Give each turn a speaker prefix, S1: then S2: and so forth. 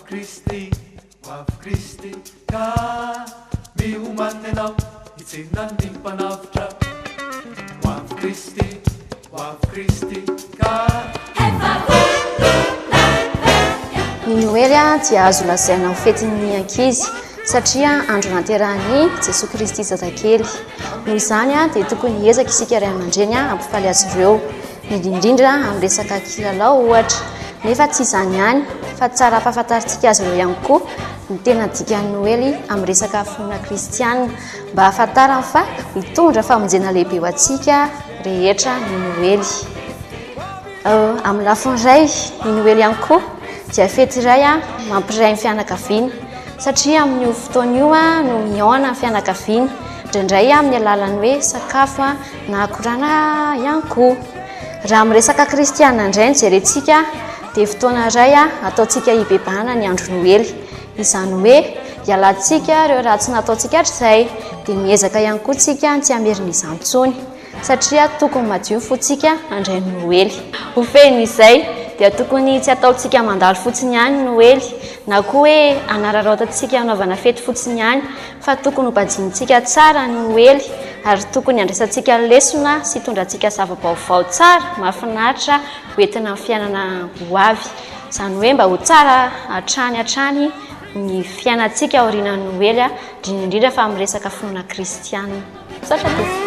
S1: Kristi ka mihomany anao itsenany mpanavitra hoavy Kristi ka
S2: ny Noely dia azo lazaina ho fetin'ny ankizy satria andro naterahany Jesosy Kristy zazakely. Noho izany dia tokony hiezaka isika ray aman-dreny hampifaly azy ireo, indrindra amin'ny resaka kilalao ohatra. Nefa tsy izany ihany fa tsara ampahafantarintsika azy ireo ihany koa ny tena dikan'ny Noely amin'ny resaka finoana kristianina, mba hahafantarana fa mitondra famonjena lehibe ho antsika rehetra ny Noely. Amin'ny lafiny iray ny Noely ihany koa dia fety iray mampiray ny fianakaviana satria amin'io fotoana io no mihaona ny fianakaviana, indraindray amin'ny alalan'ny hoe sakafo na akorana ihany koa. Raha amin'ny resaka kristianina indray ny jerentsika dia fotoana iray ataontsika hibebahana ny andro Noely, izany hoe hialantsika ireo raha tsy nataontsika hatr'izay dia miezaka ihany koa tsika tsy hamerina izany intsony satria tokony madio fontsika handray ny Noely. Ho fehiny izay dia tokony tsy ataontsika mandalo fotsiny ihany Noely na koa hoe anararaotantsika hanaovana fety fotsiny ihany, fa tokony hobadinitsika tsara ny Noely ary tokony andraisantsika lesona sy hitondrantsika zava-baovao tsara mahafinaritra hoentina amin'ny fiainana ho avy, izany hoe mba ho tsara hatrany ny fiainantsika aorianan'ny Noely, indrindra fa amin'ny resaka finoana kristianina.